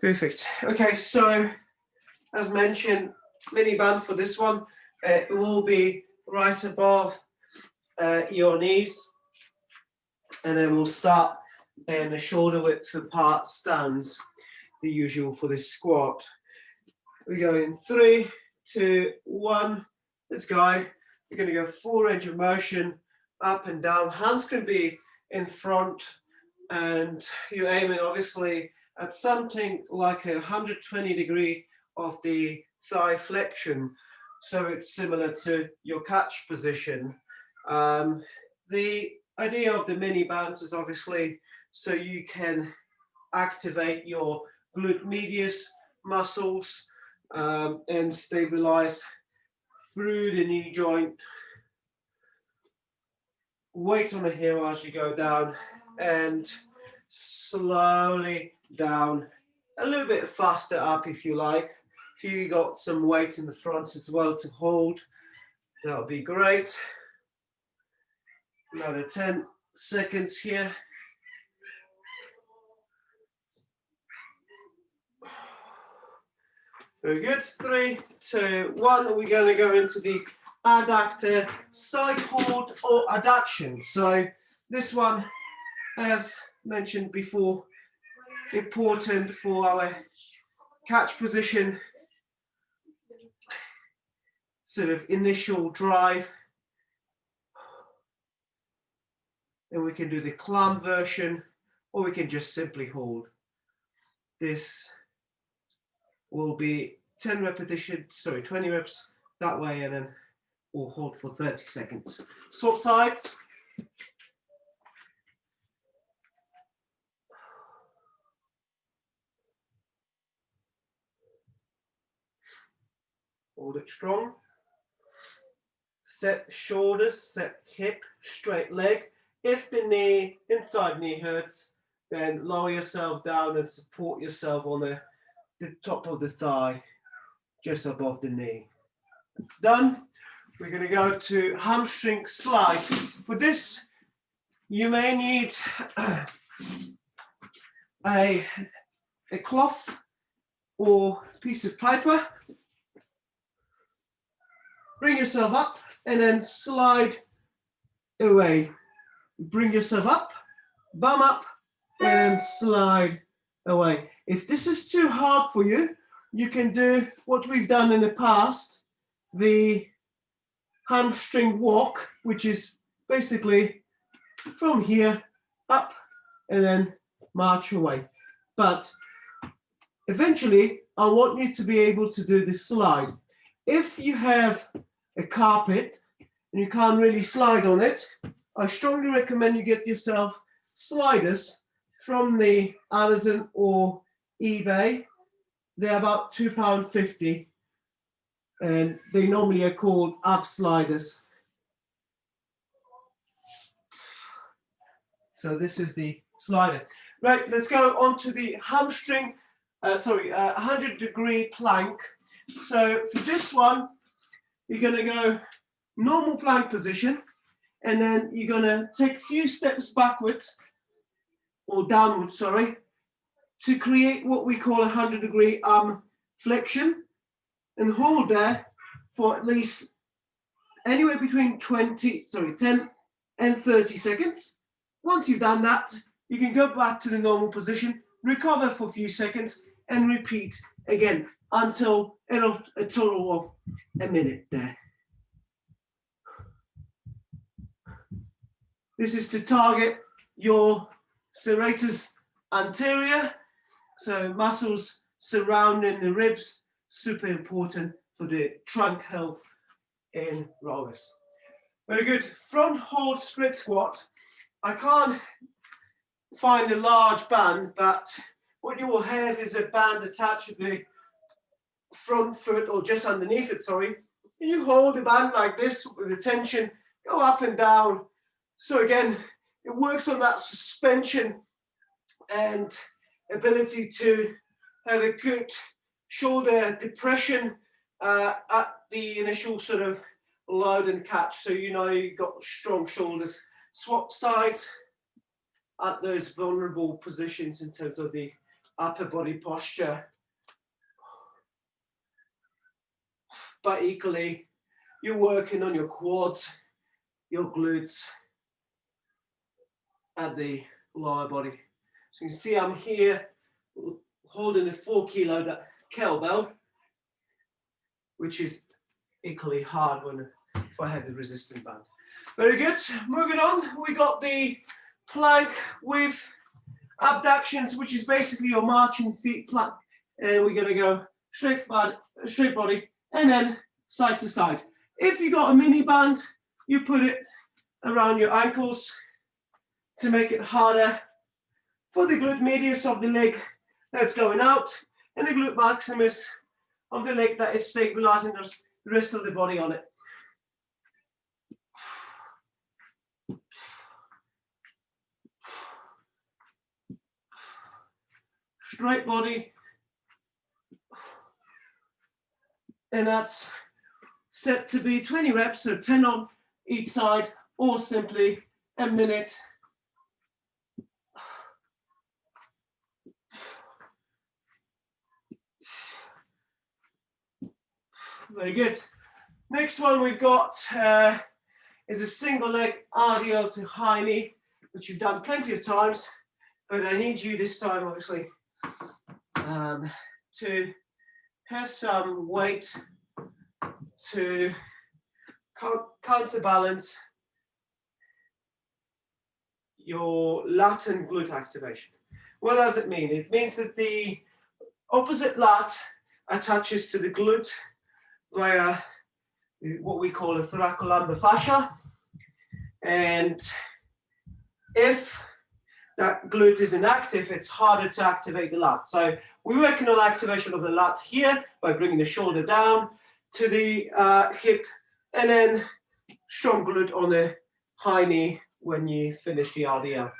Perfect. Okay, so as mentioned, mini band for this one, it will be right above your knees, and then we'll start in the shoulder width apart stance, the usual for this squat. We go in 3, 2, 1. Let's go. We're going to go full range of motion, up and down. Hands can be in front, and you're aiming obviously at something like 120 degree of the thigh flexion. So it's similar to your catch position. The idea of the mini bands is obviously so you can activate your glute medius muscles and stabilize through the knee joint. Weight on the heel as you go down and slowly down, a little bit faster up if you like. If you got some weight in the front as well to hold, that would be great. Another 10 seconds here. Very good. 3, 2, 1. We're going to go into the adductor side hold or adduction. So this one, as mentioned before, important for our catch position, sort of initial drive. And we can do the climb version, or we can just simply hold. This will be 20 reps that way, and then we'll hold for 30 seconds. Swap sides. Hold it strong. Set shoulders, set hip, straight leg. If the knee, inside knee hurts, then lower yourself down and support yourself on the top of the thigh, just above the knee. It's done. We're going to go to hamstring slide. For this, you may need a cloth or piece of paper. Bring yourself up and then slide away. Bring yourself up, bum up, and slide away. If this is too hard for you, you can do what we've done in the past, the hamstring walk, which is basically from here up and then march away. But eventually, I want you to be able to do this slide. If you have a carpet and you can't really slide on it, I strongly recommend you get yourself sliders from the Amazon or eBay. They're about £2.50 and they normally are called ab sliders. So this is the slider. Right, let's go on to the hamstring, 100-degree plank. So for this one, you're going to go normal plank position, and then you're going to take a few steps backwards, or downwards, sorry, to create what we call a 100-degree arm flexion, and hold there for at least anywhere between 10 and 30 seconds. Once you've done that, you can go back to the normal position, recover for a few seconds, and repeat again until a total of a minute there. This is to target your serratus anterior, so muscles surrounding the ribs, super important for the trunk health in rowers. Very good. Front hold split squat. I can't find a large band, but what you will have is a band attached to the front foot, or just underneath it, sorry. And you hold the band like this with the tension, go up and down. So again, it works on that suspension and ability to have a good shoulder depression at the initial sort of load and catch. So you know you've got strong shoulders. Swap sides at those vulnerable positions in terms of the upper body posture. But equally, you're working on your quads, your glutes, and the lower body. So you can see I'm here holding a 4 kilo kettlebell, which is equally hard when if I had the resistance band. Very good. Moving on, we got the plank with abductions, which is basically your marching feet plank, and we're going to go straight body, and then side to side. If you got a mini band, you put it around your ankles to make it harder for the glute medius of the leg that's going out, and the glute maximus of the leg that is stabilizing the rest of the body on it. Straight body, and that's set to be 20 reps, so 10 on each side, or simply a minute. Very good. Next one we've got is a single leg RDL to high knee, which you've done plenty of times, but I need you this time, obviously, to have some weight to counterbalance your lat and glute activation. What does it mean? It means that the opposite lat attaches to the glute via what we call a thoracolumbar fascia, and if that glute is inactive, it's harder to activate the lat. So we're working on activation of the lat here by bringing the shoulder down to the hip, and then strong glute on the high knee when you finish the RDL.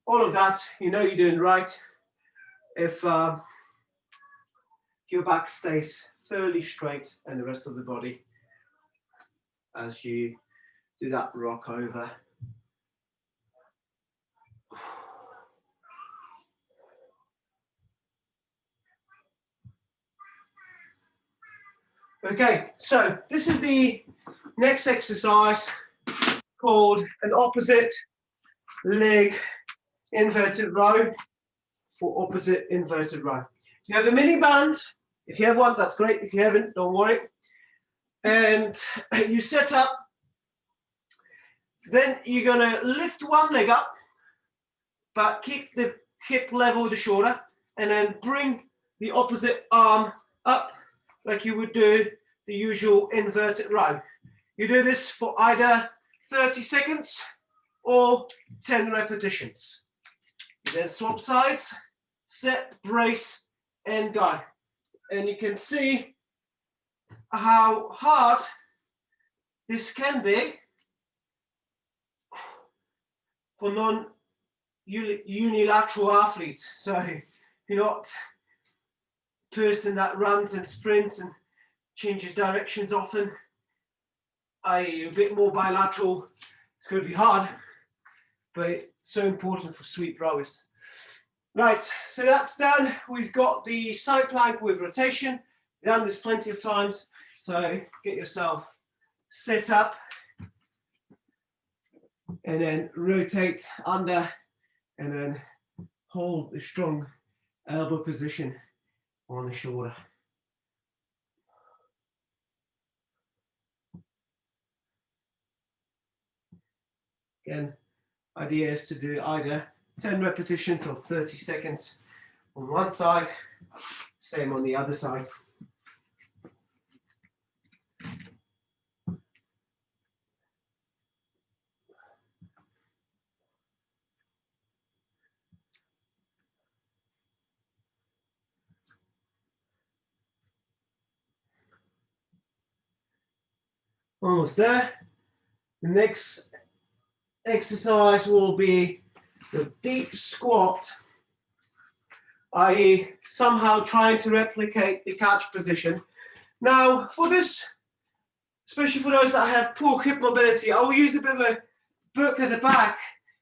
All of that, you know you're doing right if your back stays fairly straight and the rest of the body as you do that rock over. Okay, so this is the next exercise called an opposite leg inverted row or opposite inverted row. You have a mini band. If you have one, that's great. If you haven't, don't worry. And you set up. Then you're going to lift one leg up, but keep the hip level with the shoulder, and then bring the opposite arm up like you would do the usual inverted row. You do this for either 30 seconds or 10 repetitions. Then swap sides, set, brace, and go. And you can see how hard this can be for non-unilateral athletes. So if you're not a person that runs and sprints and changes directions often, a bit more bilateral, it's going to be hard, but it's so important for sweep rowers. Right, so that's done. We've got the side plank with rotation. We've done this plenty of times, so get yourself set up and then rotate under and then hold the strong elbow position on the shoulder. Again, idea is to do either 10 repetitions or 30 seconds on one side, same on the other side. Almost there. The next exercise will be the deep squat, i.e. somehow trying to replicate the catch position. Now for this, especially for those that have poor hip mobility, I will use a bit of a book at the back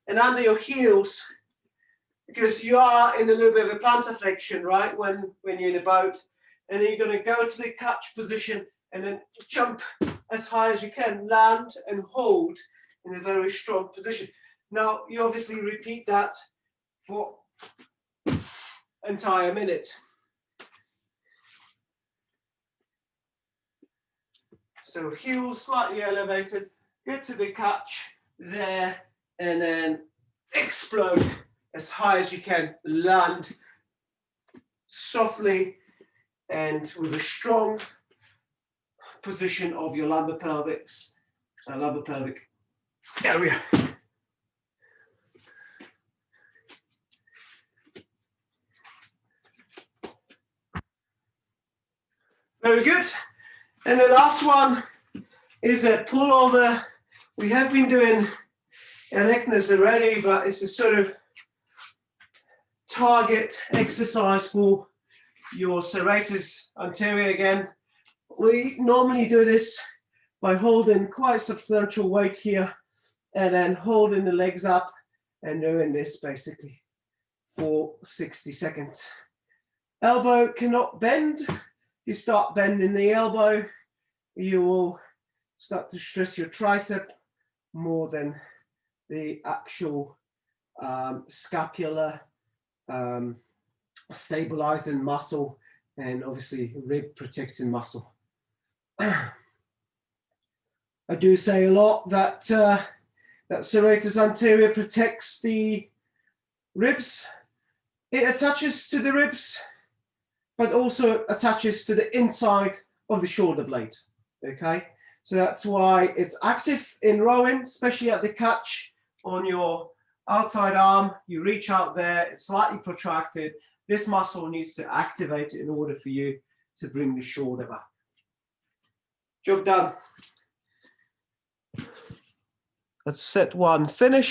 and under your heels because you are in a little bit of a plantar flexion, right, when you're in a boat. And then you're going to go to the catch position and then jump as high as you can, land and hold in a very strong position. Now, you obviously repeat that for entire minute. So heels slightly elevated, get to the catch there, and then explode as high as you can, land softly and with a strong position of your lumbar pelvic area. Very good. And the last one is a pullover. We have been doing erectness already, but it's a sort of target exercise for your serratus anterior again. We normally do this by holding quite substantial weight here and then holding the legs up and doing this basically for 60 seconds. Elbow cannot bend. You start bending the elbow, you will start to stress your tricep more than the actual scapular stabilizing muscle and obviously rib protecting muscle. I do say a lot that that serratus anterior protects the ribs. It attaches to the ribs, but also attaches to the inside of the shoulder blade, okay? So that's why it's active in rowing, especially at the catch on your outside arm. You reach out there, it's slightly protracted. This muscle needs to activate in order for you to bring the shoulder back. Job done. That's set one finished.